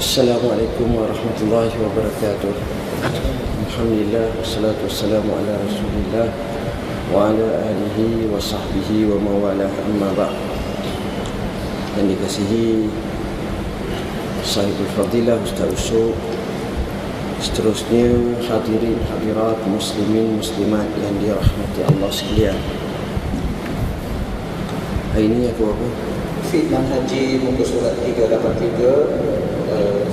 Assalamualaikum warahmatullahi wabarakatuh. Alhamdulillah, wassalatu wassalamu ala rasulillah wa ala alihi wa sahbihi wa mawalah, amma ba'd. Yang dikasihi sahibul fadilah Ustaz Usyuk, seterusnya hadirin hadirat muslimin muslimat yang dirahmati Allah sekalian. Hari ini aku apa? Fitnah Haji muka surat 383.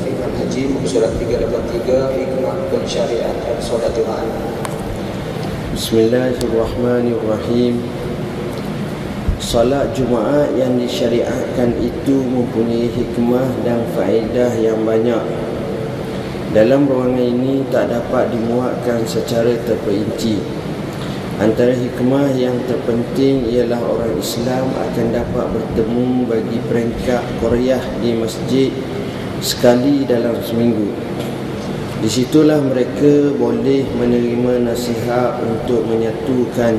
Fitnah Haji muka surat 383, hikmah pensyariatan solat Jumaat. Bismillahirrahmanirrahim. Salat Jumaat yang disyariatkan itu mempunyai hikmah dan faedah yang banyak. Dalam ruangan ini tak dapat dimuatkan secara terperinci. Antara hikmah yang terpenting ialah orang Islam akan dapat bertemu bagi peringkat Qoryah di masjid sekali dalam seminggu. Di situlah mereka boleh menerima nasihat untuk menyatukan,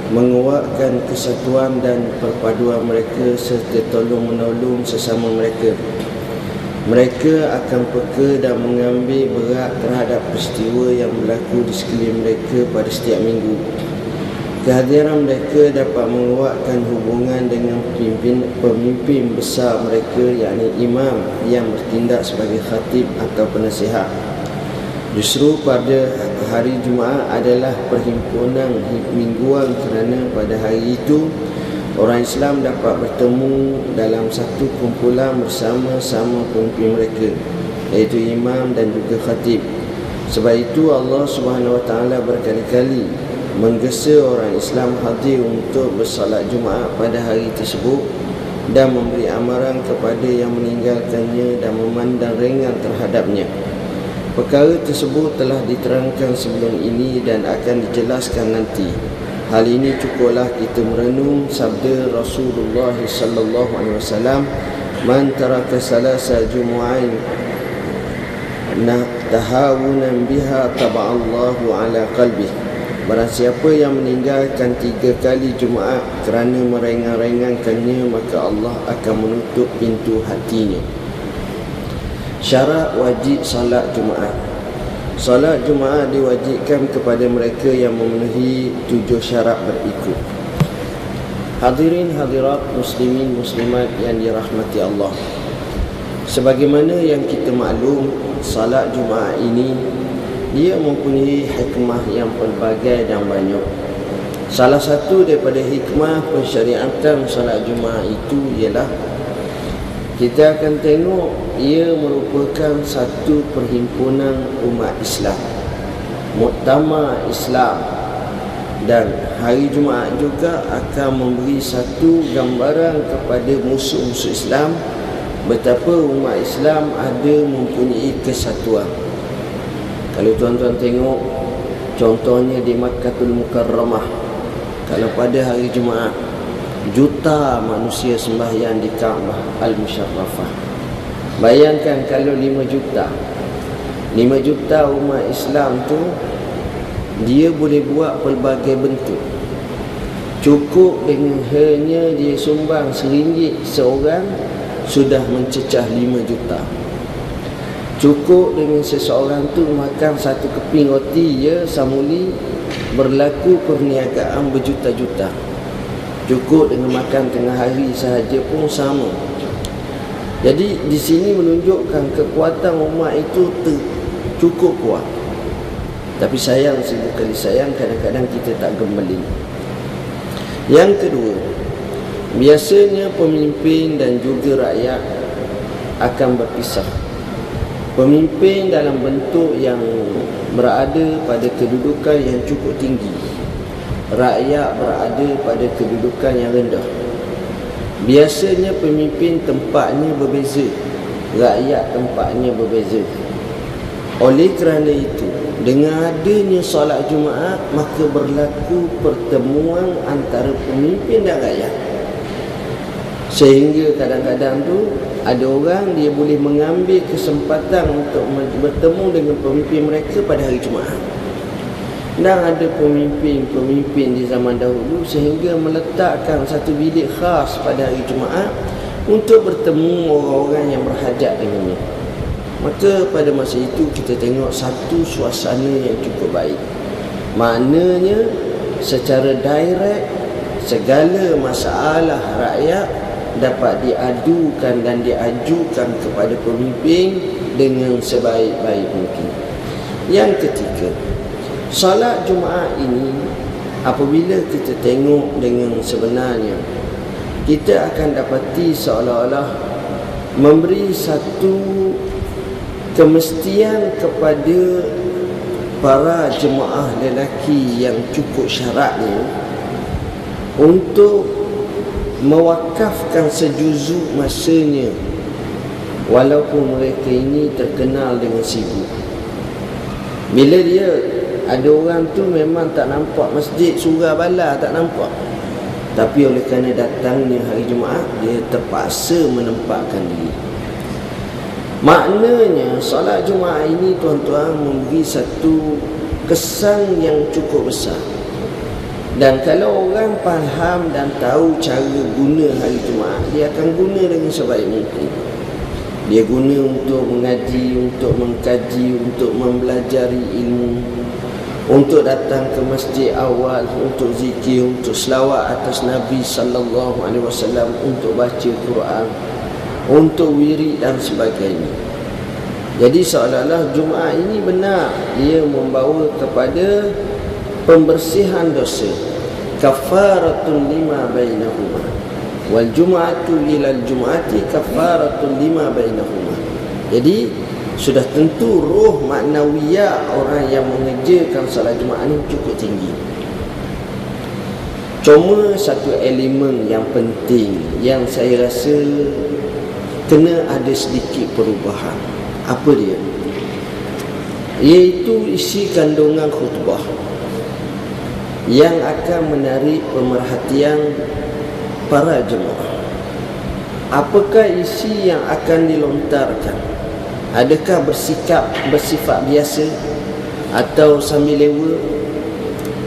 menguatkan kesatuan dan perpaduan mereka serta tolong-menolong sesama mereka. Mereka akan peka dan mengambil berat terhadap peristiwa yang berlaku di sekeliling mereka pada setiap minggu. Kehadiran mereka dapat menguatkan hubungan dengan pemimpin besar mereka, yakni imam yang bertindak sebagai khatib atau penasihat. Justru pada hari Jumaat adalah perhimpunan mingguan kerana pada hari itu orang Islam dapat bertemu dalam satu kumpulan bersama-sama pemimpin mereka, iaitu imam dan juga khatib. Sebab itu Allah Subhanahu Wa Taala berkali-kali menggesa orang Islam hadir untuk bersolat Jumaat pada hari tersebut dan memberi amaran kepada yang meninggalkannya dan memandang ringan terhadapnya. Perkara tersebut telah diterangkan sebelum ini dan akan dijelaskan nanti. Hal ini cukuplah kita merenung sabda Rasulullah sallallahu alaihi wasallam, "Man taraka salasa jumu'ain tahawunan biha taba'allahu ala qalbihi." Barang siapa yang meninggalkan 3 kali Jumaat kerana meringan-ringankannya, maka Allah akan menutup pintu hatinya. Syarat wajib salat Jumaat. Salat Jumaat diwajibkan kepada mereka yang memenuhi 7 syarat berikut. Hadirin hadirat muslimin muslimat yang dirahmati Allah, sebagaimana yang kita maklum, salat Jumaat ini dia mempunyai hikmah yang pelbagai dan banyak. Salah satu daripada hikmah pensyariatan salat Jumaat itu ialah kita akan tengok ia merupakan satu perhimpunan umat Islam, muktamar Islam, dan hari Jumaat juga akan memberi satu gambaran kepada musuh-musuh Islam betapa umat Islam ada mempunyai kesatuan. Kalau tuan-tuan tengok contohnya di Makkahul Mukarramah, kalau pada hari Jumaat juta manusia sembahyang di Kaabah Al-Musharrafah. Bayangkan kalau 5 juta umat Islam tu dia boleh buat pelbagai bentuk. Cukup dengan hanya dia sumbang RM1 seorang sudah mencecah 5 juta. Cukup dengan seseorang tu makan 1 keping roti, ya samuli, berlaku perniagaan berjuta-juta. Cukup dengan makan tengah hari sahaja pun sama. Jadi di sini menunjukkan kekuatan umat itu cukup kuat. Tapi sayang, sibuk kali sayang, kadang-kadang kita tak gembalin. Yang kedua, biasanya pemimpin dan juga rakyat akan berpisah. Pemimpin dalam bentuk yang berada pada kedudukan yang cukup tinggi, rakyat berada pada kedudukan yang rendah. Biasanya pemimpin tempatnya berbeza, rakyat tempatnya berbeza. Oleh kerana itu, dengan adanya solat Jumaat, maka berlaku pertemuan antara pemimpin dan rakyat. Sehingga kadang-kadang tu ada orang dia boleh mengambil kesempatan untuk bertemu dengan pemimpin mereka pada hari Jumaat. Dan ada pemimpin di zaman dahulu sehingga meletakkan satu bilik khas pada hari Jumaat untuk bertemu orang-orang yang berhajat dengannya. Maka pada masa itu kita tengok satu suasana yang cukup baik. Maknanya secara direct segala masalah rakyat dapat diadukan dan diajukan kepada pemimpin dengan sebaik-baik mungkin. Yang ketiga, solat Jumaat ini apabila kita tengok dengan sebenarnya, kita akan dapati seolah-olah memberi satu kemestian kepada para jemaah lelaki yang cukup syaratnya untuk mewakafkan sejuzuk masanya walaupun mereka ini terkenal dengan sibuk. Bila dia ada orang tu memang tak nampak masjid surah bala, tak nampak, tapi oleh kerana datangnya hari Jumaat, dia terpaksa menempatkan diri. Maknanya solat Jumaat ini tuan-tuan memberi satu kesan yang cukup besar. Dan kalau orang faham dan tahu cara guna hari Jumaat, dia akan guna dengan sebaik mungkin. Dia guna untuk mengaji, untuk mengkaji, untuk mempelajari ilmu, untuk datang ke masjid awal, untuk zikir, untuk selawat atas Nabi sallallahu alaihi wasallam, untuk baca Quran, untuk wirid dan sebagainya. Jadi seolah-olah Jumaat ini benar dia membawa kepada pembersihan dosa, kafaratun lima bainahuma, wal jum'atu ilal jum'ati kafaratun lima bainahuma. Jadi sudah tentu roh maknawiyah orang yang mengerjakan salat Jumaat ini cukup tinggi. Cuma satu elemen yang penting yang saya rasa kena ada sedikit perubahan. Apa dia? Iaitu isi kandungan khutbah yang akan menarik pemerhatian para jemaah. Apakah isi yang akan dilontarkan? Adakah bersifat biasa, atau sambil lewa,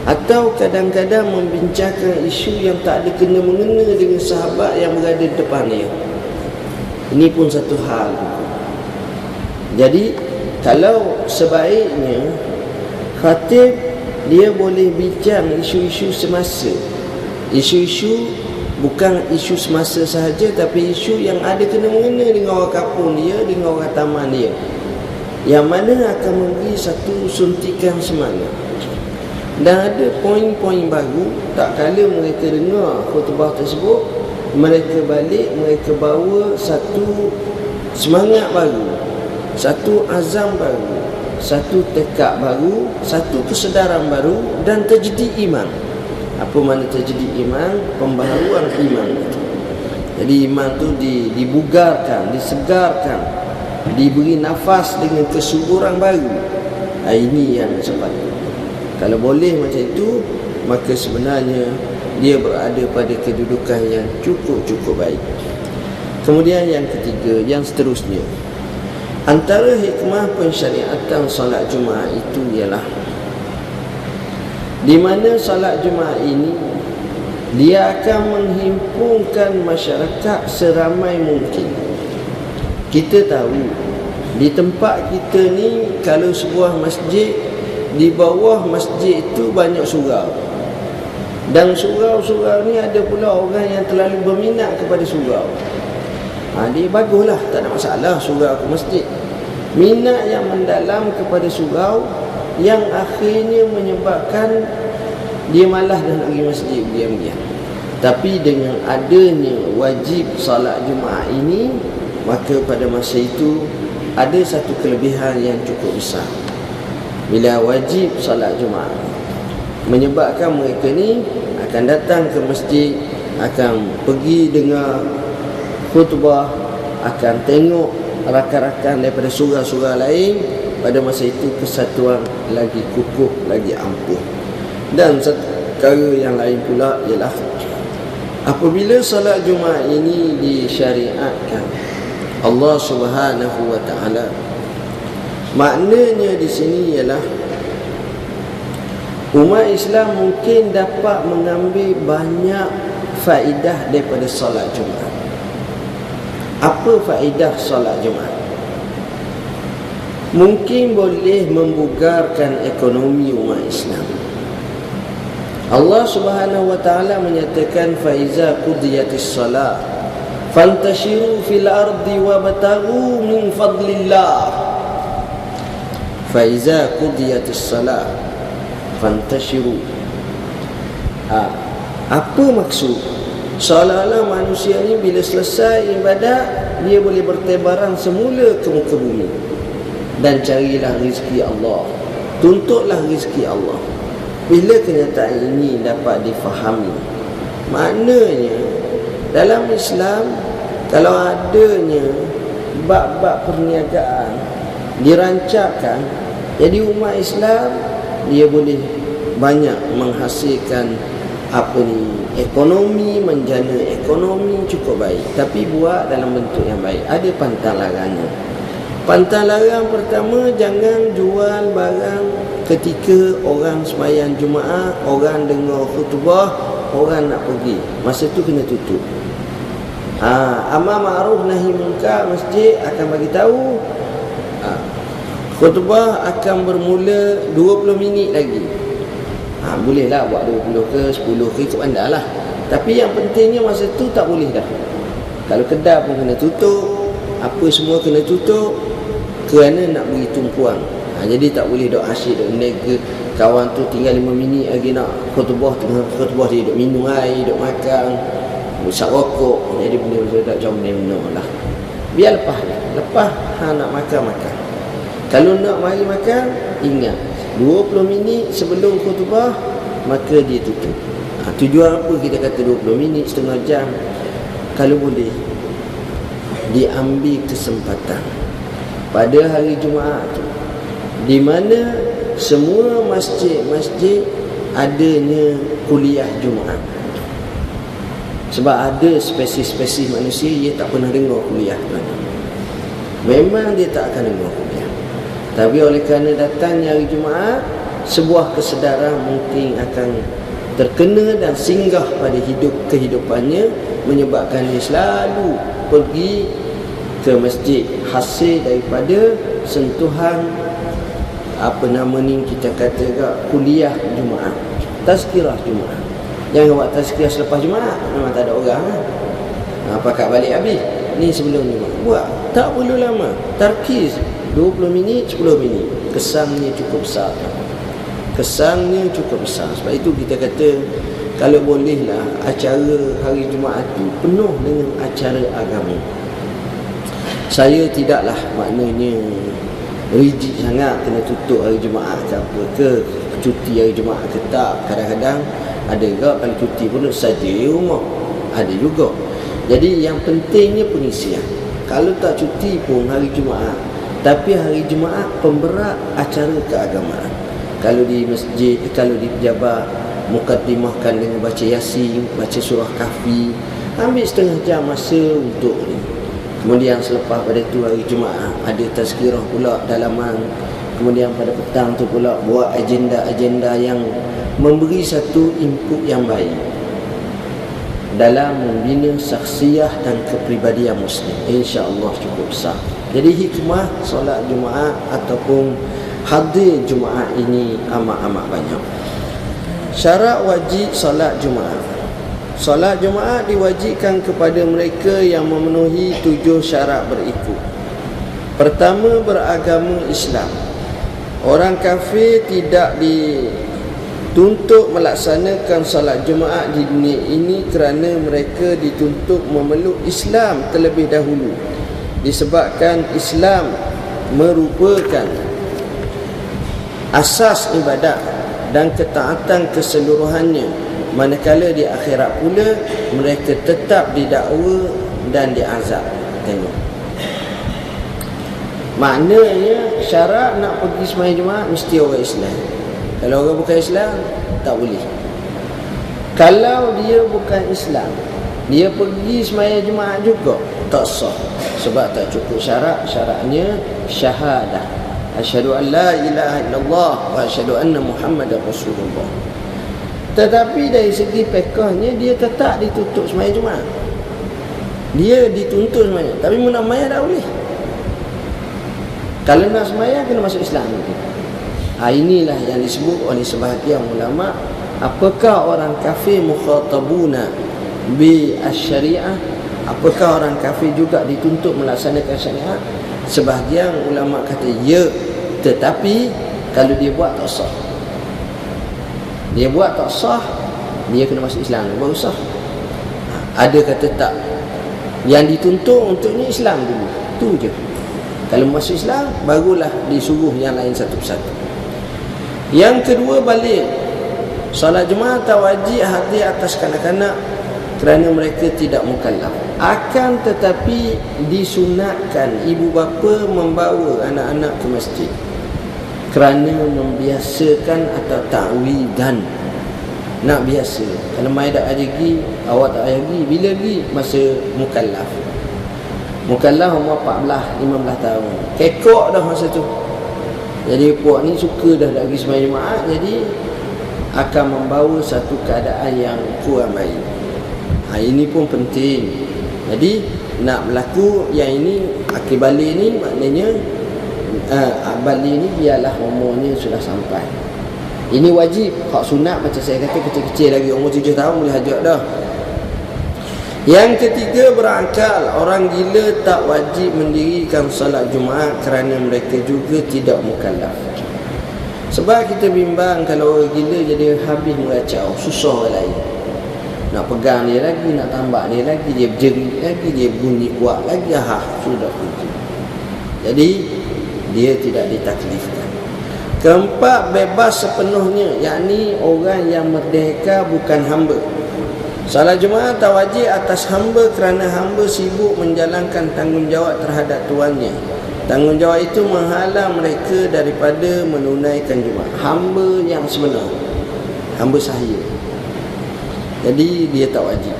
atau kadang-kadang membincangkan isu yang tak ada kena-mengena dengan sahabat yang berada di depan dia? Ini pun satu hal. Jadi kalau sebaiknya khatib dia boleh bincang isu-isu semasa. Isu-isu bukan isu semasa sahaja, tapi isu yang ada kena-mengena dengan orang kampung dia, dengan orang taman dia, yang mana akan memberi satu suntikan semangat. Dan ada poin-poin baru. Tak kala mereka dengar khutbah tersebut, mereka balik, mereka bawa satu semangat baru, satu azam baru, satu tekad baru, satu kesedaran baru, dan terjadi iman. Apa makna terjadi iman? Pembaharuan iman. Jadi iman tu dibugarkan, disegarkan, diberi nafas dengan kesuburan baru. Ini yang sepatutnya. Kalau boleh macam itu, maka sebenarnya dia berada pada kedudukan yang cukup baik. Kemudian yang ketiga, yang seterusnya, antara hikmah pensyariatan solat Jumaat itu ialah di mana solat Jumaat ini dia akan menghimpunkan masyarakat seramai mungkin. Kita tahu di tempat kita ni, kalau sebuah masjid, di bawah masjid itu banyak surau, dan surau-surau ni ada pula orang yang terlalu berminat kepada surau. Dia baguslah, tak ada masalah surau ke masjid. Minat yang mendalam kepada surau yang akhirnya menyebabkan dia malas dah nak pergi masjid diam-diam. Tapi dengan adanya wajib salat Jumaat ini, maka pada masa itu ada satu kelebihan yang cukup besar. Bila wajib salat Jumaat, menyebabkan mereka ni akan datang ke masjid, akan pergi dengar khutbah, akan tengok rakan-rakan daripada surau-surau lain. Pada masa itu kesatuan lagi kukuh, lagi ampuh. Dan satu perkara yang lain pula ialah apabila solat Jumaat ini disyariatkan Allah Subhanahu wa taala, maknanya di sini ialah umat Islam mungkin dapat mengambil banyak faedah daripada solat Jumaat. Apa faedah solat Jumaat? mungkin boleh membugarkan ekonomi umat Islam. Allah Subhanahu wa taala menyatakan faiza qudiyatis salat fantashiru fil ardi wabtaghu min fadlillah. Faiza qudiyatis salat fantashiru. Apa maksud? Seolah-olah manusia ni bila selesai ibadat, dia boleh bertebaran semula ke muka bumi dan carilah rezeki Allah, tuntutlah rezeki Allah. Bila kenyataan ini dapat difahami, maknanya dalam Islam kalau adanya bab-bab perniagaan dirancangkan, jadi umat Islam dia boleh banyak menghasilkan ekonomi, menjana ekonomi cukup baik, tapi buat dalam bentuk yang baik. Ada pantang larangnya. Pantang larang pertama, jangan jual barang ketika orang sembahyang Jumaat, orang dengar khutbah, orang nak pergi, masa tu kena tutup. Amar ma'ruf nahi munkar, masjid akan bagi tahu khutbah akan bermula 20 minit lagi. Bolehlah buat 20 ke 10 ke, ikut anda lah. Tapi yang pentingnya masa tu tak boleh dah. Kalau kedai pun kena tutup, apa semua kena tutup, kerana nak beri tumpuan. Jadi tak boleh dok asyik dok nega kawan tu tinggal 5 minit lagi nak khutbah, tengah khutbah dia dok minum air, dok makan, usap rokok. Jadi benda-benda tak jauh benda lah. Biar lepas nak makan. Kalau nak mari makan, ingat 20 minit sebelum khutbah maka dia tutup. Tujuan apa kita kata 20 minit, setengah jam? Kalau boleh diambil kesempatan pada hari Jumaat tu, di mana semua masjid-masjid adanya kuliah Jumaat. Sebab ada spesies-spesies manusia dia tak pernah dengar kuliah tu. Memang dia tak akan dengar kuliah. Tapi oleh kerana datangnya hari Jumaat, sebuah kesedaran mungkin akan terkena dan singgah pada kehidupannya, menyebabkan dia selalu pergi ke masjid, hasil daripada sentuhan kita kata kuliah Jumaat, tazkirah Jumaat. Jangan buat tazkirah selepas Jumaat, memang tak ada orang pakat balik habis. Ni sebelum Jumaat buat, tak perlu lama, tarkiz 20 minit, 10 minit. Kesannya cukup besar. Sebab itu kita kata, kalau bolehlah acara hari Jumaat itu penuh dengan acara agama. Saya tidaklah maknanya rigid sangat kena tutup hari Jumaat ke apa ke, cuti hari Jumaat ke tak. Kadang-kadang ada juga kalau cuti pun saja di rumah, ada juga. Jadi yang pentingnya pengisian. Kalau tak cuti pun hari Jumaat, tapi hari Jumaat pemberat acara keagamaan. Kalau di masjid, kalau di pejabat, mukaddimahkan dengan baca Yasin, baca surah Kahfi, ambil setengah jam masa untuk ni. Kemudian selepas pada tu hari Jumaat ada tazkirah pula dalaman. Kemudian pada petang tu pula buat agenda-agenda yang memberi satu input yang baik dalam membina saksiah dan kepribadian Muslim. InsyaAllah cukup besar. Jadi hikmah solat Jumaat ataupun hadir Jumaat ini amat-amat banyak. Syarat wajib solat Jumaat. Solat Jumaat diwajibkan kepada mereka yang memenuhi 7 syarat berikut. Pertama, beragama Islam. Orang kafir tidak dituntut melaksanakan solat Jumaat di dunia ini kerana mereka dituntut memeluk Islam terlebih dahulu, disebabkan Islam merupakan asas ibadat dan ketaatan keseluruhannya, manakala di akhirat pula mereka tetap didakwa dan diazab. Tengok, maknanya syarat nak pergi sembahyang Jumaat mesti orang Islam. Kalau orang bukan Islam tak boleh. Kalau dia bukan Islam, dia pergi sembahyang Jumaat juga tak sah, sebab tak cukup syarat. Syaratnya syahadah, asyhadu an la ilaha illallah wa asyhadu anna muhammadar rasulullah. Tetapi dari segi fiqhnya dia tetap ditutup sembahyang Jumaat. Dia dituntut sembahyang, tapi nak sembahyang tak boleh. Kalau nak sembahyang kena masuk Islam gitu. Inilah yang disebut oleh sebahagian ulama, apakah orang kafir mukhatabuna bi asy-syariah, apakah orang kafir juga dituntut melaksanakan syariat? Sebahagian ulama kata ya, tetapi kalau dia buat tak sah, dia buat tak sah, dia kena masuk Islam baru sah. Ada kata tak, yang dituntut untuknya Islam dulu, tu je. Kalau masuk Islam barulah disuruh yang lain satu persatu. Yang kedua, balik solat Jumaat tak wajib hadir atas kanak-kanak kerana mereka tidak mukallaf. Akan tetapi disunatkan ibu bapa membawa anak-anak ke masjid kerana membiasakan atau ta'widan. Nak biasa. Kalau mai tak pergi, awak tak pergi, bila pergi? Masa mukallaf. Mukallaf umur 14, 15 tahun. Kekok dah masa tu. Jadi puak ni suka dah tak pergi sembahyang Jumaat, jadi akan membawa satu keadaan yang kurang baik. Ini pun penting. Jadi nak berlaku yang ini, akil balik ni maknanya balik ni biarlah umurnya sudah sampai. Ini wajib. Hak sunat macam saya kata kecil-kecil lagi, umur 7 tahun boleh hajat dah. Yang ketiga, berakal. Orang gila tak wajib mendirikan salat Jumaat kerana mereka juga tidak mukallaf. Sebab kita bimbang kalau orang gila jadi habis meracau, susah orang lain. Nak pegang dia lagi, nak tambak dia lagi, dia berjerit lagi, dia bunyi kuat lagi, sudah puji. Jadi dia tidak ditaklifkan. Keempat, bebas sepenuhnya, yakni orang yang merdeka bukan hamba. Salat Jumaat tak wajib atas hamba kerana hamba sibuk menjalankan tanggungjawab terhadap tuannya. Tanggungjawab itu menghalang mereka daripada menunaikan Jumaat. Hamba yang sebenar, hamba sahaya. Jadi dia tak wajib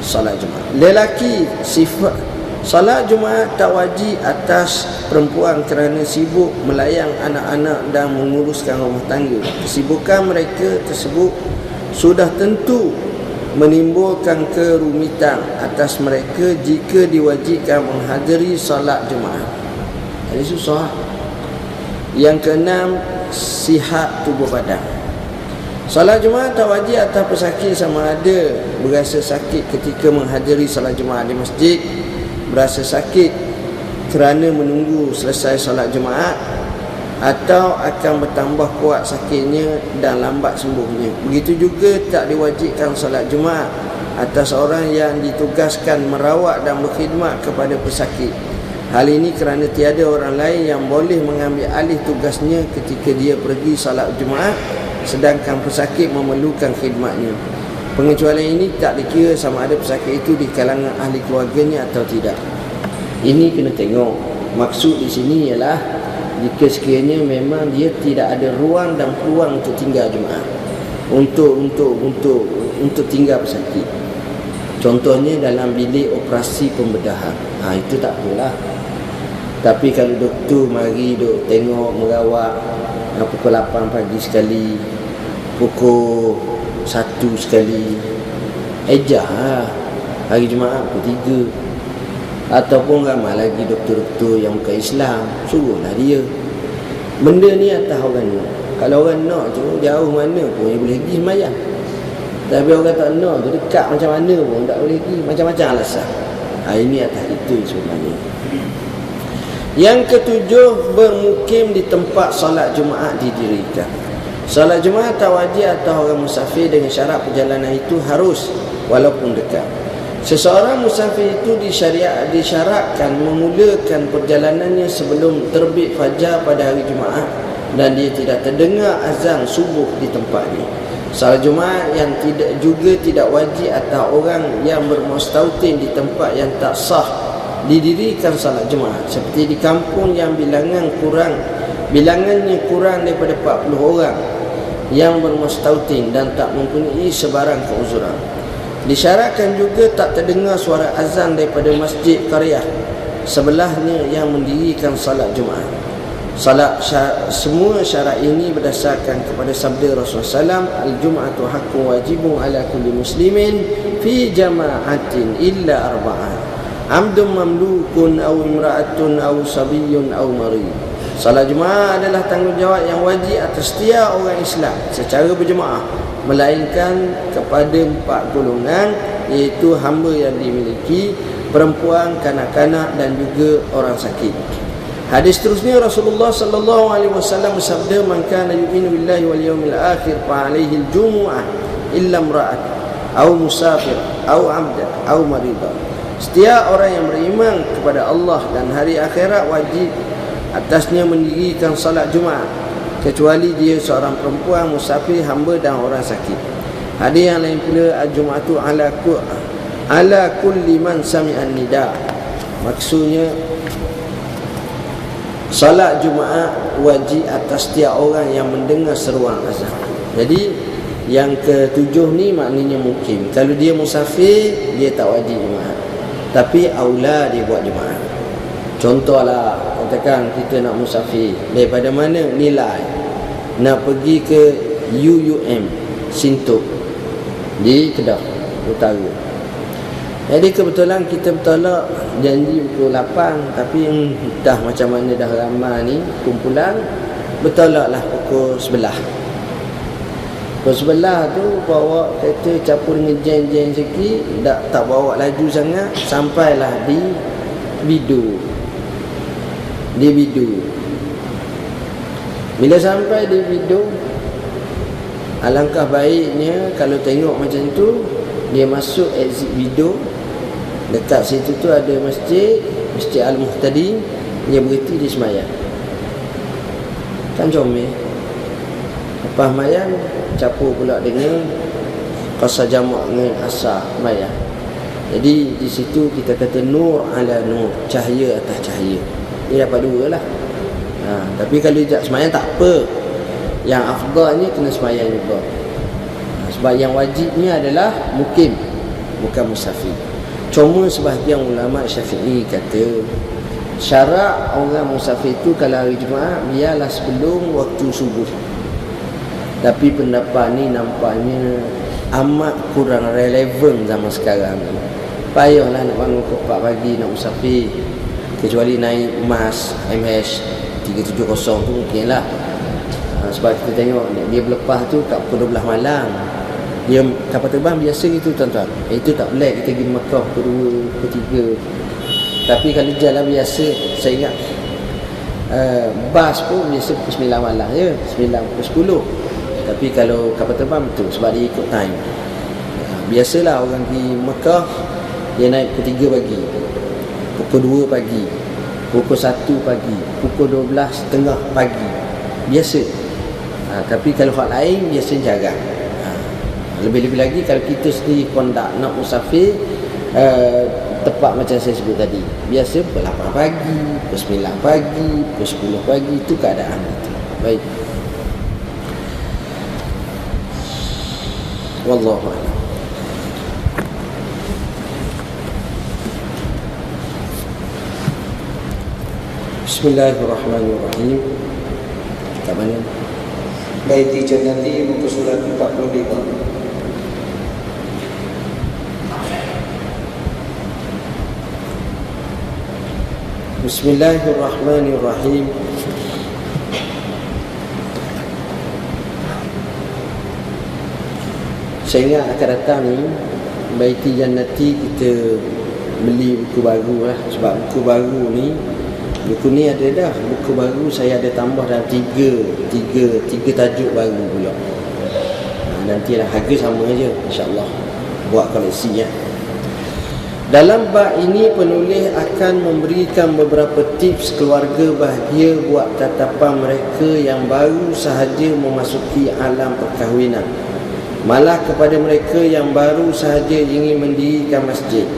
salat Jumaat. Lelaki, sifat salat Jumaat tak wajib atas perempuan kerana sibuk melayang anak-anak dan menguruskan rumah tangga. Kesibukan mereka tersebut sudah tentu menimbulkan kerumitan atas mereka jika diwajibkan menghadiri salat Jumaat. Jadi susah. Yang keenam, sihat tubuh badan. Salat Jumaat tak wajib atas pesakit sama ada berasa sakit ketika menghadiri salat Jumaat di masjid, berasa sakit kerana menunggu selesai salat Jumaat, atau akan bertambah kuat sakitnya dan lambat sembuhnya. Begitu juga tak diwajibkan salat Jumaat atas orang yang ditugaskan merawat dan berkhidmat kepada pesakit. Hal ini kerana tiada orang lain yang boleh mengambil alih tugasnya ketika dia pergi salat Jumaat sedangkan pesakit memerlukan khidmatnya. Pengecualian ini tak dikira sama ada pesakit itu di kalangan ahli keluarganya atau tidak. Ini kena tengok. Maksud di sini ialah jika sekiranya memang dia tidak ada ruang dan peluang untuk tinggal Jumaat, untuk tinggal pesakit. Contohnya dalam bilik operasi pembedahan, itu tak apalah. Tapi kalau doktor mari duk tengok merawat pukul 8 pagi sekali, pukul 1 sekali, ejah hari Jumaat pukul 3. Ataupun ramai lagi doktor-doktor yang bukan Islam, suruhlah dia. Benda ni atas orang nak. Kalau orang nak tu jauh mana pun dia boleh pergi sembahyang. Tapi orang tak nak tu dekat macam mana pun tak boleh pergi, macam-macam alasan. Ini atas itu sebenarnya. Yang ketujuh, bermukim di tempat salat Jumaat didirikan. Salat Jumaat tak wajib atas orang musafir dengan syarat perjalanan itu harus walaupun dekat. Seseorang musafir itu disyaratkan memulakan perjalanannya sebelum terbit fajar pada hari Jumaat dan dia tidak terdengar azan subuh di tempatnya. Salat Jumaat yang tidak wajib atas orang yang bermustautin di tempat yang tak sah didirikan salat Jumaat, seperti di kampung yang bilangannya kurang daripada 40 orang yang bermustautin dan tak mempunyai sebarang keuzuran. Disyaratkan juga tak terdengar suara azan daripada masjid qaryah sebelahnya yang mendirikan salat Jumaat. Semua syarat ini berdasarkan kepada sabda Rasulullah SAW, al-Jum'atu haqqun wajibun ala kulli muslimin fi jama'atin illa arba'ah. Amdun mamlukun aw imra'atun aw sabiyyun aw marid. Salat Jumaat adalah tanggungjawab yang wajib atas setiap orang Islam secara berjemaah, melainkan kepada 4 golongan, iaitu hamba yang dimiliki, perempuan, kanak-kanak dan juga orang sakit. Hadis seterusnya, Rasulullah sallallahu alaihi wasallam bersabda, "Man kana yu'minu billahi wal yawmil akhir fa alaihi al-jumu'ah illa imra'at aw musafir aw 'abdan aw marida." Setiap orang yang beriman kepada Allah dan hari akhirat wajib atasnya mendirikan salat Jumaat, kecuali dia seorang perempuan, musafir, hamba dan orang sakit. Hadis yang lain pula, al-Jum'atu ala kulli man sami'an nida. Maksudnya salat Jumaat wajib atas setiap orang yang mendengar seruan azan. Jadi yang ketujuh ni maknanya mukim. Kalau dia musafir, dia tak wajib Jumaat, tapi aula dia buat Jumaat. Contohlah, katakan kita nak musafir daripada mana, Nilai, nak pergi ke UUM Sintok di Kedah Utara. Jadi kebetulan kita bertolak janji pukul 8, tapi dah macam mana dah ramai ni kumpulan, bertolaklah pukul 11. Pukul 11 tu bawa kereta campur dengan jen-jen sikit, tak bawa laju sangat, sampailah di Bidu. Bila sampai di Bidu, alangkah baiknya kalau tengok macam tu, dia masuk exit Bidu. Dekat situ tu ada masjid Al-Muhtadi. Dia berhenti di sembahyang. Kan comel. Lepas sembahyang, campur pula dengan qasar jamak dengan asar sembahyang. Jadi di situ kita kata nur ala nur, cahaya atas cahaya. Dia dapat 2 lah. Tapi kalau dia sembahyang tak apa. Yang afdalnya kena sembahyang juga. Sebab yang wajibnya adalah mukim, bukan musafir. Cuma sebahagian ulama Syafi'i kata syarat orang musafir tu kalau hari Jumaat biarlah sebelum waktu subuh. Tapi pendapat ni nampaknya amat kurang relevan zaman sekarang. Payahlah nak bangun pukul 4 pagi nak musafir, kecuali naik MAS MH 370 tu mungkin lah. Sebab kita tengok dia berlepas tu kat pukul 12 malam. Dia kapal terbang biasa gitu tuan-tuan. Itu tak boleh kita pergi Mekah pukul 2, pukul 3. Tapi kalau jalan biasa, saya ingat bas pun biasa pukul 9 malam je, 9 pukul 10. Tapi kalau kapal terbang betul, sebab dia ikut time. Biasalah orang pergi Mekah, dia naik pukul 3 pagi, pukul 2 pagi, pukul 1 pagi, pukul 12.30 pagi. Biasa. Tapi kalau hak lain biasa jarang. Lebih-lebih lagi kalau kita sendiri kondak nak musafir, tepat macam saya sebut tadi, biasa pukul 8 pagi, pukul 9 pagi, pukul 10 pagi, itu keadaan itu. Baik. Wallahu a'lam. Bismillahirrahmanirrahim. Kat mana? Baiti Jannati muka surat 45. Bismillahirrahmanirrahim. Saya ingat akan datang ni Baiti Jannati kita beli buku baru lah. Sebab buku baru ni, buku ni ada dah, buku baru saya ada tambah dalam tiga tajuk baru pula. Nantilah harga sama je, insyaAllah. Buat koleksi ya. Dalam bab ini penulis akan memberikan beberapa tips keluarga bahagia buat tatapan mereka yang baru sahaja memasuki alam perkahwinan. Malah kepada mereka yang baru sahaja ingin mendirikan masjid.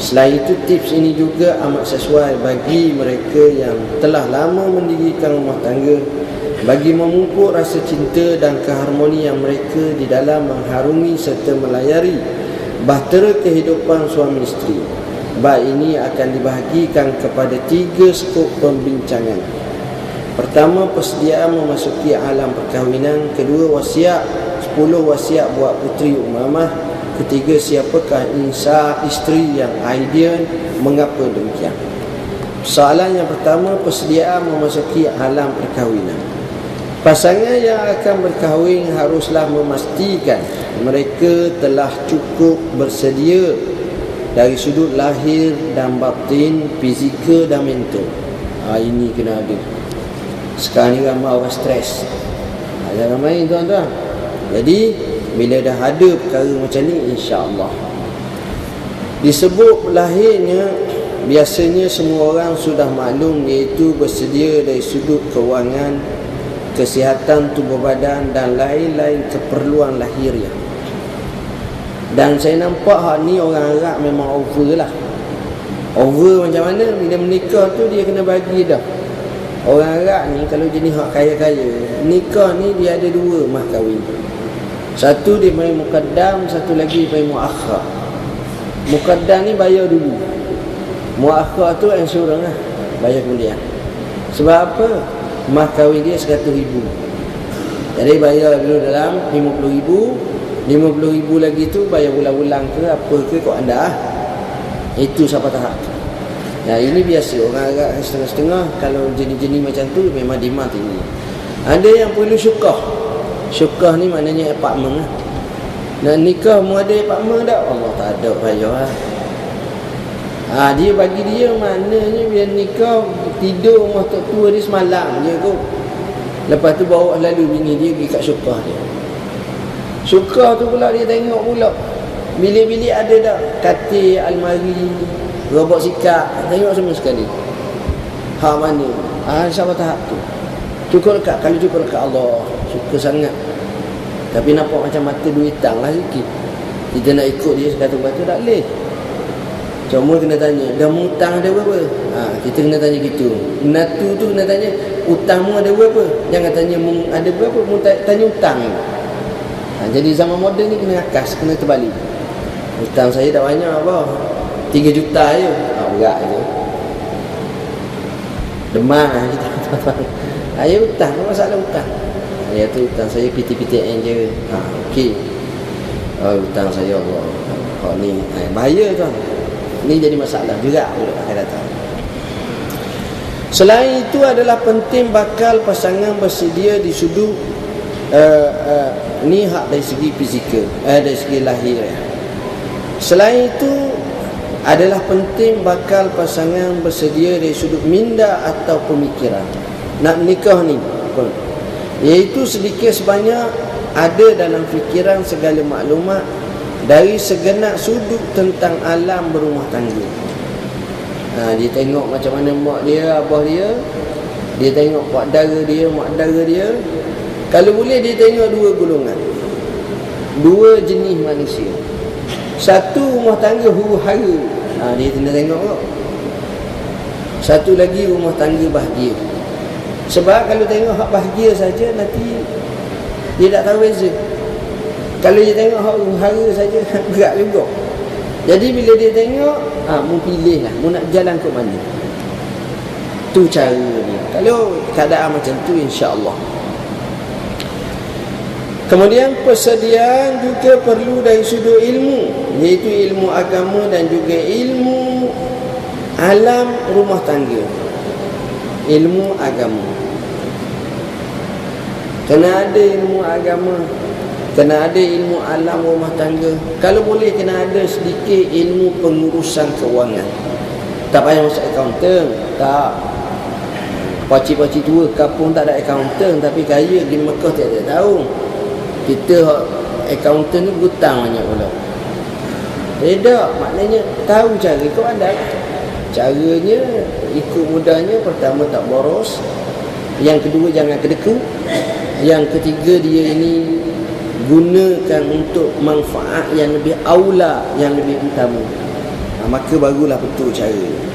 Selain itu, tips ini juga amat sesuai bagi mereka yang telah lama mendirikan rumah tangga, bagi memupuk rasa cinta dan keharmonian mereka di dalam mengharungi serta melayari bahtera kehidupan suami isteri. Bab ini akan dibahagikan kepada 3 skop pembincangan. Pertama, persediaan memasuki alam perkahwinan. Kedua, wasiat 10 wasiat buat puteri Umamah. ketiga, siapakah isteri yang ideal, mengapa demikian? Soalan yang pertama, persediaan memasuki alam perkahwinan. Pasangan yang akan berkahwin haruslah memastikan mereka telah cukup bersedia dari sudut lahir dan batin, fizikal dan mental. Ini kena ada. Sekarang ni ramai orang stres. Jangan main tuan-tuan. Jadi bila dah ada perkara macam ni, insya-Allah. Disebut lahirnya, biasanya semua orang sudah maklum, iaitu bersedia dari sudut kewangan, kesihatan tubuh badan dan lain-lain keperluan lahiriah. Dan saya nampak hak ni orang Arab memang over lah. Over macam mana? Bila menikah tu dia kena bagi dah. Orang Arab ni kalau jenis hak kaya-kaya, nikah ni dia ada dua mah kahwin. Satu dia main muqaddam, satu lagi dia main muakhir. Muqaddam ni bayar dulu, muakhir tu insurans lah, bayar kemudian. Sebab apa? Mah kahwin dia 100,000. Jadi bayar dulu dalam 50,000, 50,000 lagi tu bayar ulang-ulang ke apa ke kau anda. Itu siapa tahap. Nah, ini biasa orang Arab setengah-setengah. Kalau jenis-jenis macam tu memang demand tinggi. Ada yang perlu syukah. Syukah ni maknanya apartmen lah. Nak nikah mu ada apartmen tak? Allah tak ada payah lah. Dia bagi dia maknanya bila nikah tidur rumah tok tua dia semalam je kot. Lepas tu bawa lalu bini dia pergi kat syukah dia. Syukah tu pula dia tengok pula bilik-bilik ada tak? Katil, almari, robot sikat, tengok semua sekali. Hak mana? Siapa tahap tu? Cukup dekat, kalau cukup dekat Allah, suka sangat. Tapi nampak macam mata duit tang lah sikit. Kita nak ikut dia sekatu-katu tak boleh. Cuma kena tanya, dah hutang ada berapa? Kita kena tanya gitu. Natu tu kena tanya, hutangmu ada berapa? Jangan tanya ada berapa, tanya hutang. Jadi zaman moden ni kena akas, kena terbalik. Hutang saya tak banyak apa, 3 juta je. Berat je. Demam kita. Ayo hutang, apa masalah hutang? Ya tu hutang saya PTPTN je. Okey. Hutang saya Allah. Kau ni bahaya tuan. Ni jadi masalah juga akan datang. Selain itu adalah penting bakal pasangan bersedia di sudut ni hak dari segi fizikal, dari segi lahir. Selain itu adalah penting bakal pasangan bersedia dari sudut minda atau pemikiran. Nak nikah ni iaitu sedikit sebanyak ada dalam fikiran segala maklumat dari segenap sudut tentang alam berumah tangga. Dia tengok macam mana mak dia, abah dia. Dia tengok pak dara dia, mak dara dia. Kalau boleh dia tengok dua golongan, dua jenis manusia. Satu rumah tangga huru-hara, dia kena tengok tak? Satu lagi rumah tangga bahagia. Sebab kalau tengok hak bahagia saja, nanti dia tak tahu beza. Kalau dia tengok hak huru-hara saja, berat juga. Jadi bila dia tengok, mu pilih lah, mu nak jalan ke mana. Tu cara dia. Kalau keadaan macam tu, insya-Allah. Kemudian persediaan juga perlu dari sudut ilmu, iaitu ilmu agama dan juga ilmu alam rumah tangga. Ilmu agama, kena ada ilmu agama, kena ada ilmu alam rumah tangga. Kalau boleh kena ada sedikit ilmu pengurusan kewangan. Tak payah masuk accountant, tak. Pakcik-pakcik tua kampung tak ada accountant tapi kaya di Mekah tiap-tiap tahun. Kita accountant ni hutang banyak pula. Tidak, maknanya tahu cara. Kau ada caranya, ikut mudahnya. Pertama tak boros, yang kedua jangan kedeku, yang ketiga dia ini gunakan untuk manfaat yang lebih aula, yang lebih utama. Maka barulah betul cara.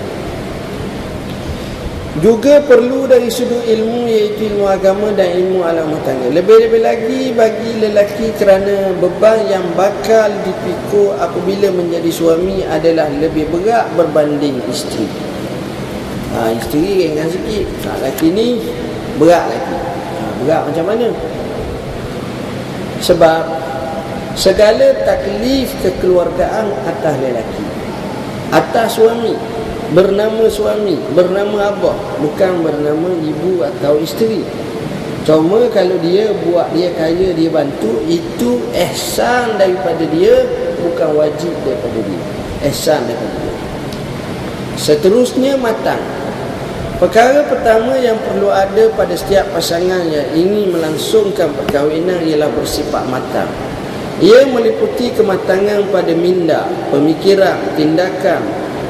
Juga perlu dari sudut ilmu, iaitu ilmu agama dan ilmu alam rumah tangga. Lebih-lebih lagi bagi lelaki kerana beban yang bakal dipikul apabila menjadi suami adalah lebih berat berbanding isteri. Isteri ringan sikit, lelaki ni berat lagi. Berat macam mana? Sebab Segala taklif kekeluargaan atas lelaki, atas suami, bernama abah, bukan bernama ibu atau isteri. Cuma kalau dia buat dia kaya, dia bantu, itu ihsan daripada dia, bukan wajib daripada dia. Ihsan daripada dia. Seterusnya, matang. Perkara pertama yang perlu ada pada setiap pasangan yang ingin melangsungkan perkahwinan ialah bersifat matang. Ia meliputi kematangan pada minda, pemikiran, tindakan,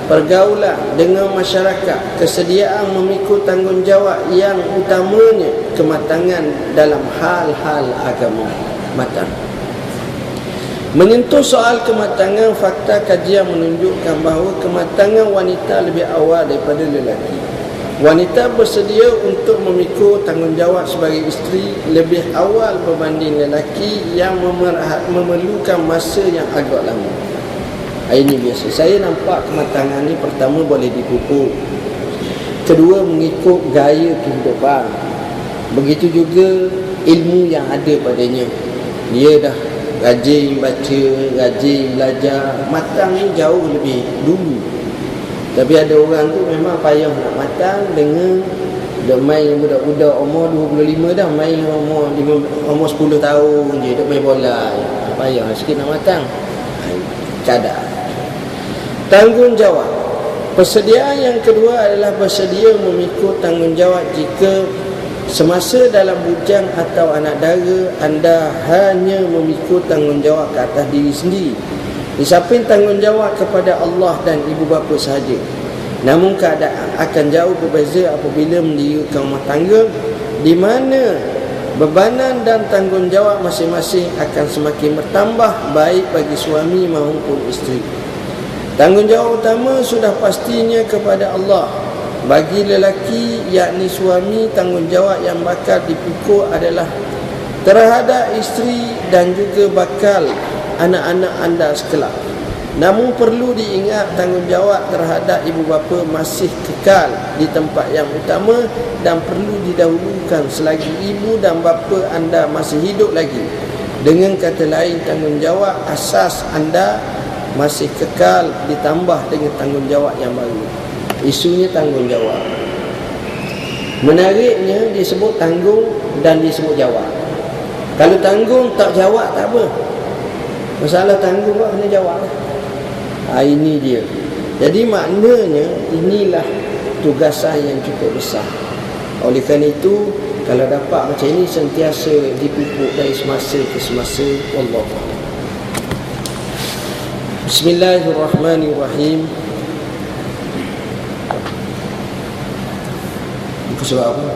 pergaulan dengan masyarakat, kesediaan memikul tanggungjawab, yang utamanya kematangan dalam hal-hal agama. Matang. Menyentuh soal kematangan, fakta kajian menunjukkan bahawa kematangan wanita lebih awal daripada lelaki. Wanita bersedia untuk memikul tanggungjawab sebagai isteri lebih awal berbanding lelaki yang memerlukan masa yang agak lama. Ini biasa. Saya nampak kematangan ni, pertama boleh dipupuk, kedua mengikut gaya kehidupan, begitu juga ilmu yang ada padanya. Dia dah rajin baca, rajin belajar. Matang ni jauh lebih dulu. Tapi ada orang tu memang payah nak matang dengan dah main budak-budak umur 25 dah, main umur 10 tahun je duk main bola. Payah sikit nak matang. Cadar. Tanggungjawab. Persediaan yang kedua adalah bersedia memikul tanggungjawab jika semasa dalam bujang atau anak dara anda hanya memikul tanggungjawab ke atas diri sendiri, di samping tanggungjawab kepada Allah dan ibu bapa sahaja. Namun keadaan akan jauh berbeza apabila mendirikan rumah tangga, di mana bebanan dan tanggungjawab masing-masing akan semakin bertambah, baik bagi suami maupun isteri. Tanggungjawab utama sudah pastinya kepada Allah. Bagi lelaki, yakni suami, tanggungjawab yang bakal dipikul adalah terhadap isteri dan juga bakal anak-anak anda sekelak. Namun perlu diingat, tanggungjawab terhadap ibu bapa masih kekal di tempat yang utama dan perlu didahulukan selagi ibu dan bapa anda masih hidup lagi. Dengan kata lain, tanggungjawab asas anda masih kekal ditambah dengan tanggungjawab yang baru. Isunya tanggungjawab. Menariknya disebut tanggung dan disebut jawab. Kalau tanggung tak jawab tak apa. Masalah tanggung kau kena jawab. Ini dia. Jadi maknanya inilah tugasan yang cukup besar. Oleh kerana itu, kalau dapat macam ini sentiasa dipupuk dari semasa ke semasa. Wallahu a'lam. Bismillahirrahmanirrahim. Muka surat apa?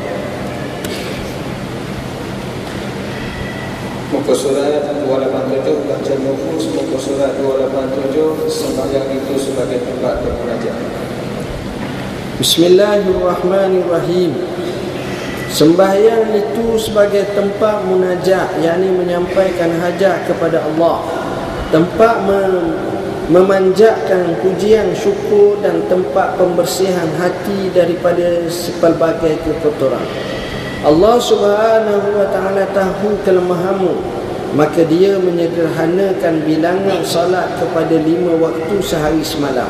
Muka surat 287, baca nufus. Muka surat 287, sembahyang itu sebagai tempat bermunajat. Bismillahirrahmanirrahim. Sembahyang itu sebagai tempat munajat, yakni menyampaikan hajat kepada Allah, tempat memanjatkan pujian, syukur dan tempat pembersihan hati daripada sepelbagai kekotoran. Allah Subhanahu wa ta'ala tahu kelemahanmu, maka dia menyederhanakan bilangan salat kepada 5 waktu sehari semalam.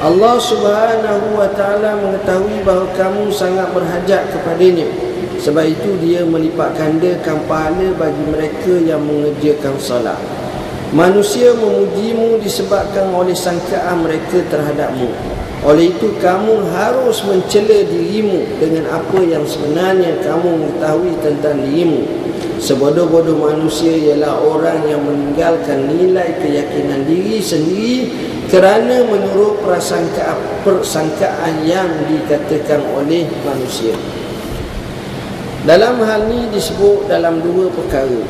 Allah Subhanahu wa ta'ala mengetahui bahawa kamu sangat berhajat kepadanya. Sebab itu dia melipat gandakan pahala bagi mereka yang mengerjakan salat. Manusia memujimu disebabkan oleh sangkaan mereka terhadapmu. Oleh itu kamu harus mencela dirimu dengan apa yang sebenarnya kamu mengetahui tentang dirimu. Sebodoh-bodoh manusia ialah orang yang meninggalkan nilai keyakinan diri sendiri kerana menurut persangkaan yang dikatakan oleh manusia. Dalam hal ini disebut dalam 2 perkara.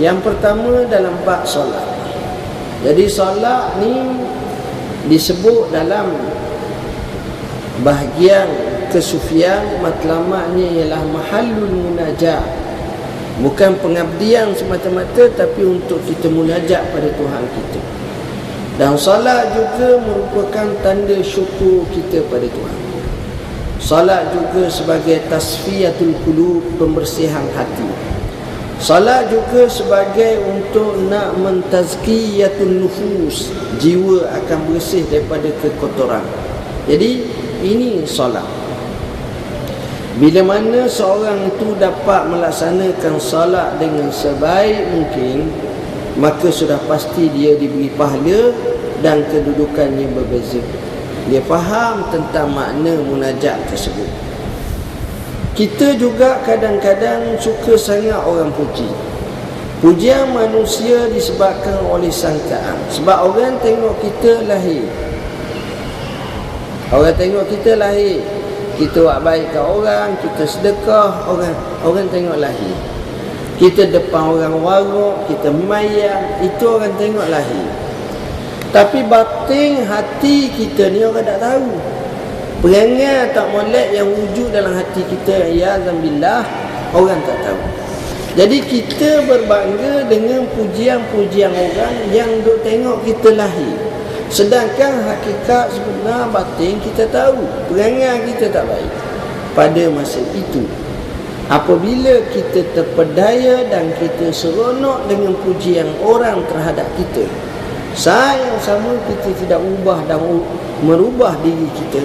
Yang pertama dalam bab solat. Jadi solat ni disebut dalam bahagian kesufian, matlamatnya ialah mahallul munajat. Bukan pengabdian semata-mata, tapi untuk kita munajat pada Tuhan kita. Dan salat juga merupakan tanda syukur kita pada Tuhan. Salat juga sebagai tasfiyatul qulub, pembersihan hati. Salat juga sebagai untuk nak mentazkiyatun nufus, jiwa akan bersih daripada kekotoran. Jadi ini salat. Bila mana seorang itu dapat melaksanakan salat dengan sebaik mungkin, maka sudah pasti dia diberi pahala dan kedudukannya berbeza. Dia faham tentang makna munajat tersebut. Kita juga kadang-kadang suka sangat orang puji. Pujian manusia disebabkan oleh sangkaan. Sebab orang tengok kita lahir, orang tengok kita lahir, kita buat baik kat orang, kita sedekah, orang tengok lahir. Kita depan orang warok, kita mayang, itu orang tengok lahir. Tapi batin hati kita ni orang tak tahu. Perangai tak molek yang wujud dalam hati kita, ya zambillah, orang tak tahu. Jadi kita berbangga dengan pujian-pujian orang yang duk tengok kita lahir. Sedangkan hakikat sebenar batin kita tahu, perangai kita tak baik. Pada masa itu, apabila kita terpedaya dan kita seronok dengan pujian orang terhadap kita, saat yang sama kita tidak ubah dan merubah diri kita,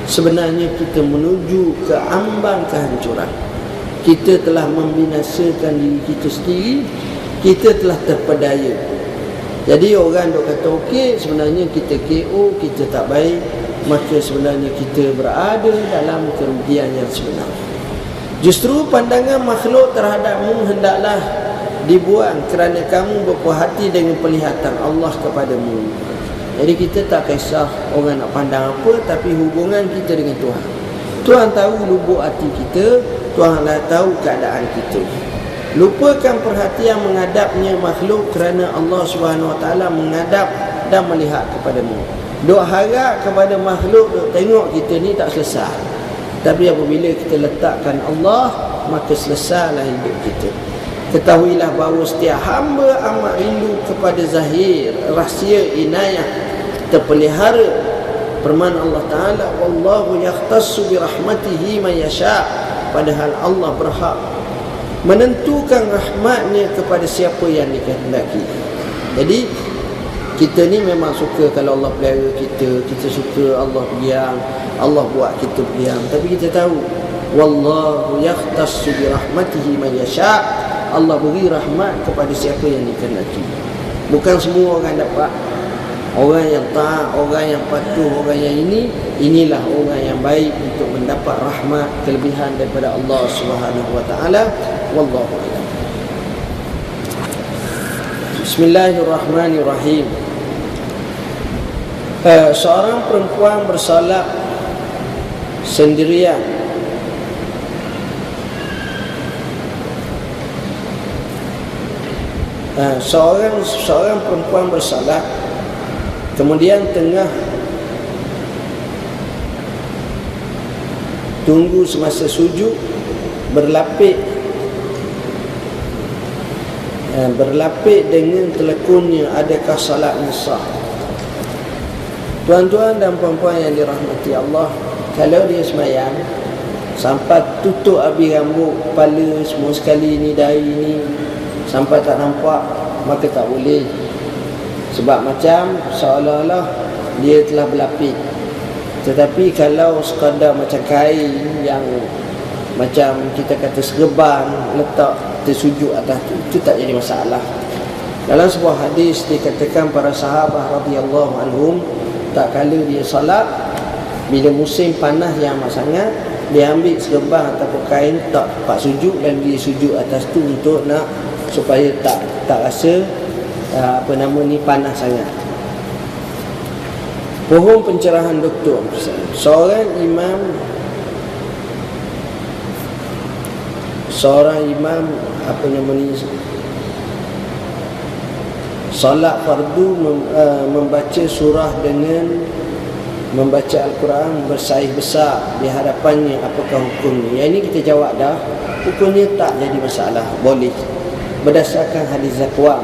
sebenarnya kita menuju ke ambang kehancuran. Kita telah membinasakan diri kita sendiri, kita telah terpedaya. Jadi orang dok kata okey, sebenarnya kita KO, kita tak baik, maka sebenarnya kita berada dalam kerugian yang sebenar. Justru pandangan makhluk terhadapmu hendaklah dibuang kerana kamu berpuas hati dengan penglihatan Allah kepadamu. Jadi kita tak kisah orang nak pandang apa, tapi hubungan kita dengan Tuhan. Tuhan tahu lubuk hati kita, Tuhan lah tahu keadaan kita. Lupakan perhatian menghadapnya makhluk kerana Allah SWT menghadap dan melihat kepadamu. Duk harap kepada makhluk, duk tengok kita ni tak selesai. Tapi apabila kita letakkan Allah, maka selesailah hidup kita. Ketahuilah bahawa setiap hamba amat rindu kepada zahir, rahsia inayah terpelihara. Firman Allah Ta'ala, wallahu yakhtassu birahmatihi man yasha'. Padahal Allah berhak menentukan rahmatnya kepada siapa yang dikehendaki. Jadi kita ni memang suka kalau Allah pelihara kita, kita suka Allah diam, Allah buat kita diam. Tapi kita tahu wallahu yakhtassu birahmatihi man yasha'. Allah beri rahmat kepada siapa yang dikehendaki. Bukan semua orang dapat. Orang yang taat, orang yang patuh, orang yang inilah orang yang baik untuk mendapat rahmat kelebihan daripada Allah Subhanahu wa taala. Wallahu a'lam. Bismillahirrahmanirrahim. Seorang perempuan bersolat sendirian. Seorang perempuan bersolat, kemudian tengah tunggu semasa sujud, berlapik dengan telekunnya, adakah salatnya sah? Tuan-tuan dan puan-puan yang dirahmati Allah, kalau dia semayang sampai tutup habis rambut, kepala semua sekali ni, dahi ni sampai tak nampak, maka tak boleh. Sebab macam seolah-olah dia telah berlapik. Tetapi kalau sekadar macam kain yang macam kita kata serban, letak tersujud atas itu tak jadi masalah. Dalam sebuah hadis dikatakan para sahabat radhiyallahu anhum, tak kala dia salat, bila musim panas yang amat sangat, dia ambil serban ataupun kain, tak sujud, dan dia sujud atas tu untuk nak supaya tak rasa panas sangat. Pohon pencerahan doktor. Seorang imam solat fardu membaca surah dengan membaca Al-Quran bersaih besar di hadapannya, apakah hukumnya? Yang ini kita jawab dah, hukumnya tak jadi masalah, boleh berdasarkan hadis Zakwam.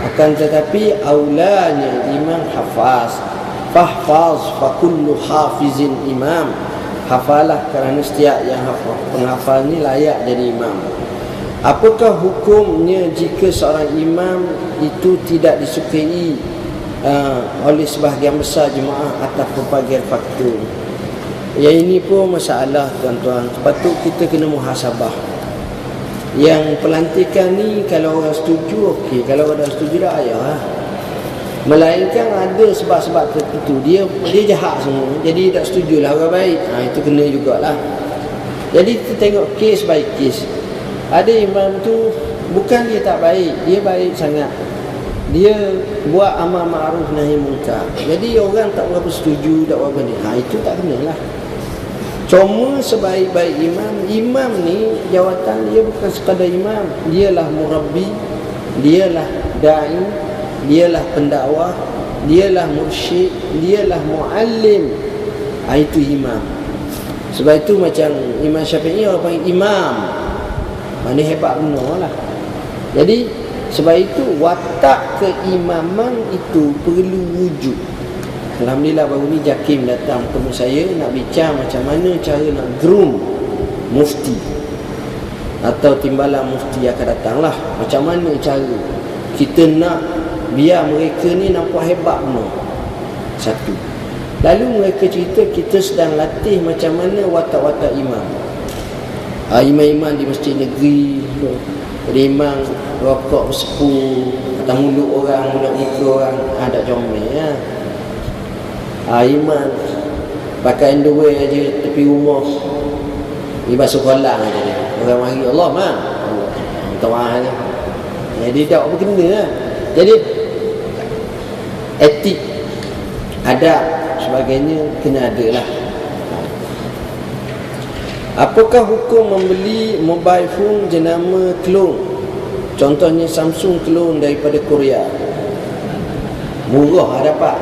Akan tetapi aulanya imam hafaz, fahfaz fa kullu hafizin imam. Hafalah kerana setiap yang penghafal ni layak jadi imam. Apakah hukumnya jika seorang imam itu tidak disukai oleh sebahagian besar jemaah atas pelbagai faktor? Yang ini pun masalah tuan-tuan. Sepatut kita kena muhasabah. Yang pelantikan ni kalau orang setuju okey, kalau orang setuju dah ayah. Melainkan ada sebab-sebab tertentu dia jahat semua, jadi tak setujulah orang baik. Itu kena jugalah. Jadi kita tengok kes by kes. Ada imam tu bukan dia tak baik, dia baik sangat. Dia buat amal ma'ruf nahi munkar. Jadi orang tak berapa setuju, tak berapa ni. Itu tak kenalah. Cuma sebaik-baik imam ni jawatan dia bukan sekadar imam, dialah murabbi, dialah da'i, dialah pendakwah, dialah mursyid, dialah muallim. Itu imam. Sebab itu macam Imam Syafi'i orang panggil imam, mana hebat benar lah. Jadi sebab itu watak keimaman itu perlu wujud. Alhamdulillah baru ni Jakim datang temu saya nak bincang macam mana cara nak groom mufti atau timbalan mufti akan datang lah. Macam mana cara kita nak biar mereka ni nampak hebat benar. Satu. Lalu mereka cerita kita sedang latih macam mana watak-watak imam. Imam-imam di masjid negeri, ada imam rokok bersepu atas mulut orang, mulut muka orang, tak comel ya. Imam pakai underwear aja tepi rumah, dia basuh kolam aja dia. Orang mari Allah mah, minta maaf ni. Jadi tak apa kena lah. Jadi etik, adab sebagainya kena ada lah. Apakah hukum membeli mobile phone jenama clone? Contohnya Samsung clone daripada Korea. Murah dapat.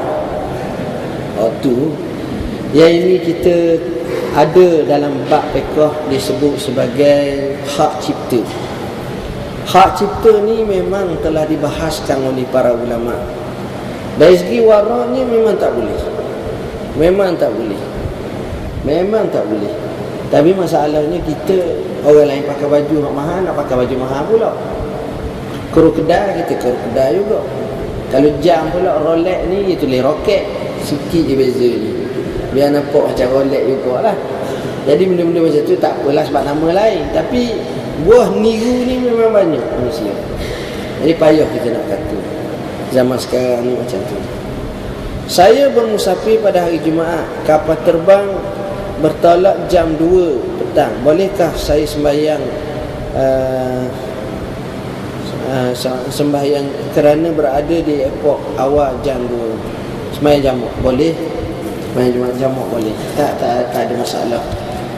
Tu yang ini kita ada dalam bab fiqh disebut sebagai hak cipta. Hak cipta ni memang telah dibahaskan oleh para ulama. Dari segi waraknya memang tak boleh. Memang tak boleh. Memang tak boleh. Tapi masalahnya kita orang lain pakai baju mahal, nak pakai baju mahal pula. Kru kedai kita kru kedai juga. Kalau jam pula Rolex ni dia tulis roket, sikit je beza ni. Biar nampak macam Rolex jugalah. Jadi benda-benda macam tu tak apalah sebab nama lain. Tapi buah niru ni memang banyak manusia. Jadi payah kita nak kata. Zaman sekarang ni macam tu. Saya bermusafir pada hari Jumaat. Kapal terbang bertolak jam 2 petang. Bolehkah saya sembahyang sembahyang kerana berada di airport awal jam 2? Sembahyang jamak boleh. Sembahyang jamak boleh. Tak ada masalah.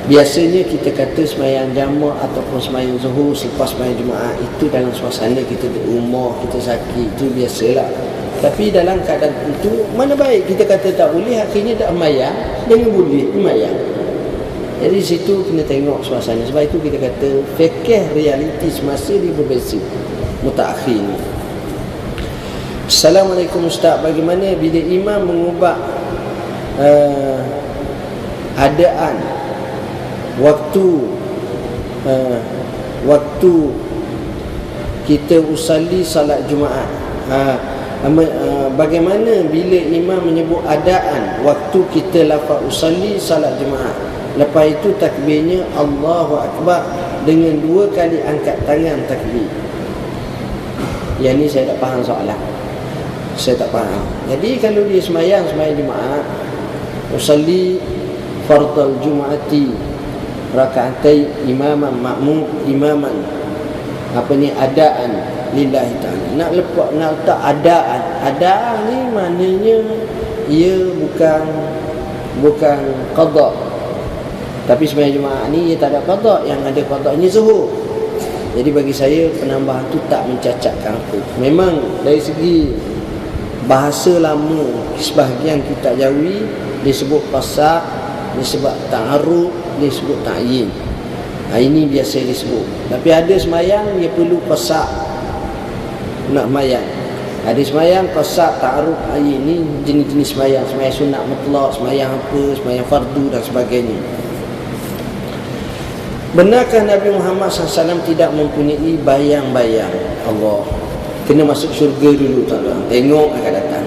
Biasanya kita kata sembahyang jamak ataupun sembahyang zuhur selepas sembahyang Jumaat itu dalam suasana kita di rumah, kita sakit, itu biasalah. Tapi dalam keadaan itu mana baik kita kata tak boleh, akhirnya tak sembahyang, jangan boleh sembahyang. Jadi situ kena tengok suasana. Sebab itu kita kata fikih realiti semasa dia berbeza mutaakhir ni. Assalamualaikum Ustaz, bagaimana bila imam mengubah adaan waktu kita usalli salat Jumaat? Bagaimana bila imam menyebut adaan waktu kita lafaz usalli salat Jumaat, lepas itu takbirnya Allahu Akbar dengan 2 kali angkat tangan takbir? Yang ni saya tak faham soalan. Saya tak faham. Jadi kalau dia sembahyang Jumaat, usalli fardal Jumaati rakaatai imaman makmum imaman, apa ni, adaan lillahi ta'ala. Nak letak adaan ni maknanya ia bukan qada. Tapi sembahyang Jumaat ni ia tak ada qada, yang ada qadanya zuhur. Jadi bagi saya penambahan tu tak mencacatkan aku. Memang dari segi bahasa lama sebahagian kitab Jawi disebut qasa, disebut ta'arud, disebut ta'yin. Ini biasa disebut. Tapi ada sembahyang dia perlu qasa nak sembahyang. Ada sembahyang qasa, ta'arud, ta'yin. Ni jenis-jenis sembahyang. Sembahyang sunat mutlak, sembahyang apa, sembahyang fardu dan sebagainya. Benarkah Nabi Muhammad SAW tidak mempunyai bayang-bayang? Allah, kena masuk syurga dulu tuan-tuan, tengok akan datang.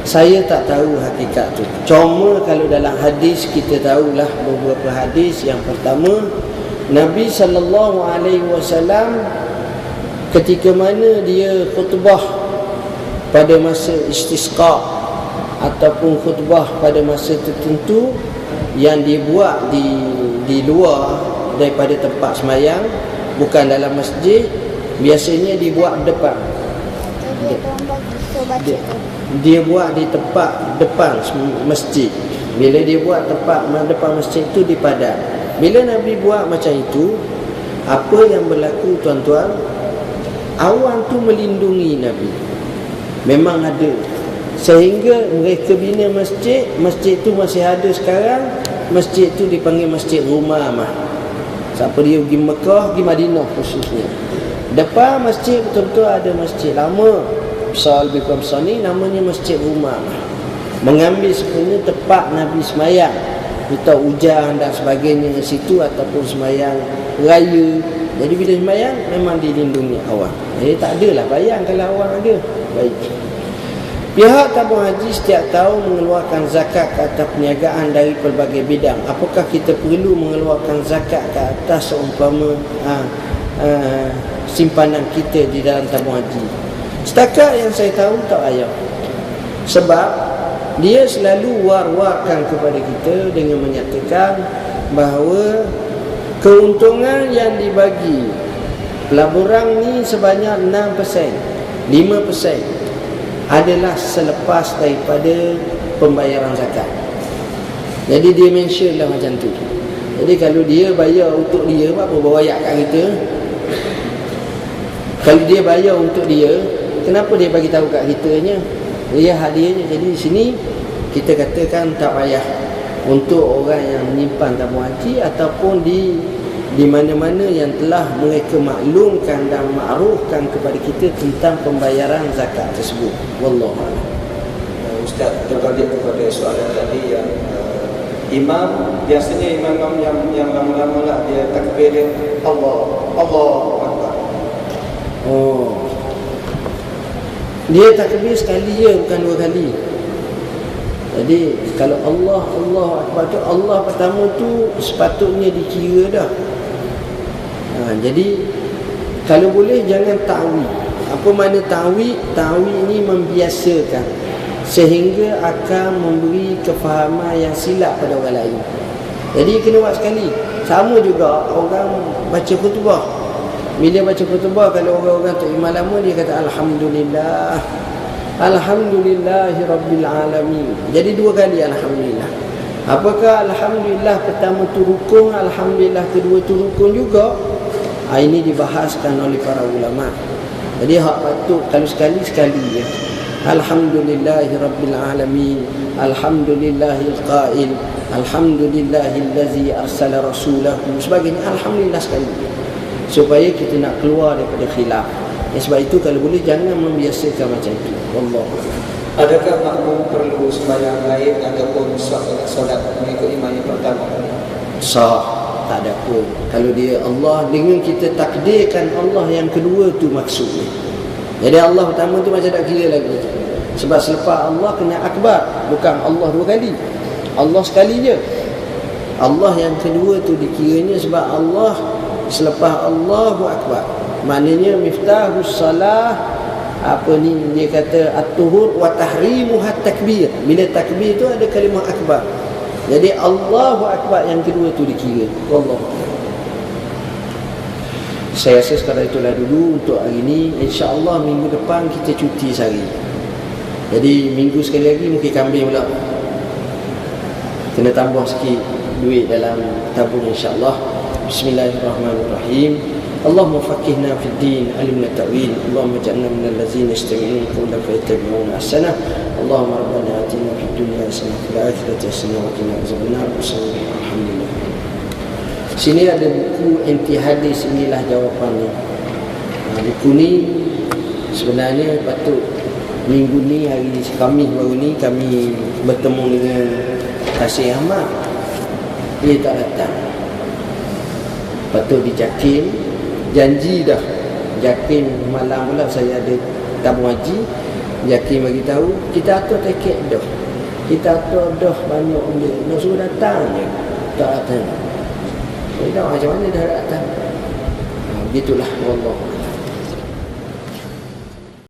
Saya tak tahu hakikat tu. Cuma kalau dalam hadis kita tahulah beberapa hadis. Yang pertama, Nabi SAW ketika mana dia khutbah pada masa istisqa ataupun khutbah pada masa tertentu yang dia buat di luar daripada tempat semayang, bukan dalam masjid, biasanya dia buat depan. Dia buat di tempat depan masjid. Bila dia buat tempat depan masjid itu di padang. Bila Nabi buat macam itu, apa yang berlaku tuan-tuan? Awan tu melindungi Nabi. Memang ada. Sehingga mereka bina masjid. Masjid tu masih ada sekarang. Masjid tu dipanggil Masjid Rumamah. Siapa dia pergi Mekah, pergi Madinah khususnya. Depan masjid betul-betul ada masjid lama, besar, lebih kurang besar ni, namanya Masjid Rumamah. Mengambil sebenarnya tempat Nabi semayang, kita hujan dan sebagainya di situ, ataupun semayang raya. Jadi bila semayang memang dilindungi awan. Jadi tak adalah bayang kalau awan ada. Baik. Pihak tabung haji setiap tahun mengeluarkan zakat ke atas perniagaan dari pelbagai bidang. Apakah kita perlu mengeluarkan zakat ke atas seumpama simpanan kita di dalam tabung haji? Setakat yang saya tahu tak payah. Sebab dia selalu war-warkan kepada kita dengan menyatakan bahawa keuntungan yang dibagi pelaburan ni sebanyak 6%, 5% adalah selepas daripada pembayaran zakat. Jadi dia mention lah macam tu. Jadi kalau dia bayar untuk dia, apa bawa ayat kat kita? Kalau dia bayar untuk dia, kenapa dia bagi tahu kat kitanya? Dia hadiahnya. Jadi di sini kita katakan tak payah untuk orang yang menyimpan tabung haji ataupun di mana-mana yang telah mereka maklumkan dan makrufkan kepada kita tentang pembayaran zakat tersebut. Wallahu a'lam. Ustaz, berbalik kepada soalan tadi yang imam, biasanya imam yang lama-lama lah dia takbir dia Allah Akbar. Oh, dia takbir sekali je, bukan dua kali. Jadi kalau Allah Akbar tu, Allah pertama tu sepatutnya dikira dah. Jadi kalau boleh jangan ta'wi. Apa makna ta'wi? Ta'wi ini membiasakan sehingga akan memberi kefahaman yang silap pada orang lain. Jadi kena buat sekali. Sama juga orang baca khutbah. Bila baca khutbah, kalau orang-orang tu imam lama, dia kata Alhamdulillah, Alhamdulillahi Rabbil Alamin. Jadi dua kali Alhamdulillah. Apakah Alhamdulillah pertama tu rukun, Alhamdulillah kedua tu rukun juga? Ini dibahaskan oleh para ulama. Jadi hak patut kalau sekali-sekali je. Alhamdulillahi Rabbil Alamin, Alhamdulillahil Qail, Alhamdulillahillazi arsala rasulahu, sebagainya. Alhamdulillah sekali, supaya kita nak keluar daripada khilaf. Sebab itu kalau boleh jangan membiasakan macam itu. Wallahu a'lam. Adakah makmum perlu sembahyang lain ataupun solat mengikut imam yang pertama? Sah, tak ada pun. Kalau dia Allah, dengan kita takdirkan Allah yang kedua tu maksudnya. Jadi Allah pertama tu macam tak kira lagi. Sebab selepas Allah kena akbar, bukan Allah dua kali. Allah sekali je. Allah yang kedua tu dikiranya sebab Allah selepas Allahu akbar. Maknanya miftahus salah, apa ni dia kata at-tuhur wa tahrimuha takbir. Bila takbir tu ada kalimah akbar. Jadi Allahu akbar yang kedua tu dikira. Wallahu a'lam. Saya rasa sekadar itulah dulu untuk hari ini. InsyaAllah minggu depan kita cuti sehari. Jadi minggu sekali lagi mungkin kambing pula. Kena tambah sikit duit dalam tabung insyaAllah. Bismillahirrahmanirrahim. Allahumma faqihna fid din, alimna ta'wil. Allahumma ja'alna minal ladzina yastami'una qawlan fayattabi'una ahsanah. Allahumma rabbana atina fid dunya hasanah wa fil akhirati hasanah wa qina adzabannar. Alhamdulillah. Sini ada buku anti hadis, inilah jawapannya. Buku ni sebenarnya patut minggu ni, hari Khamis baru ni kami bertemu dengan Kasih Ahmad. Dia tak datang. Lepas tu dijakin, janji dah. Jakin malam pula saya ada tamu haji. Jakin bagi tahu, kita atur tiket dah. Kita atur dah banyak benda. Nak suruh datang je. Tak datang. Dah macam mana dah datang? Begitulah, wallah.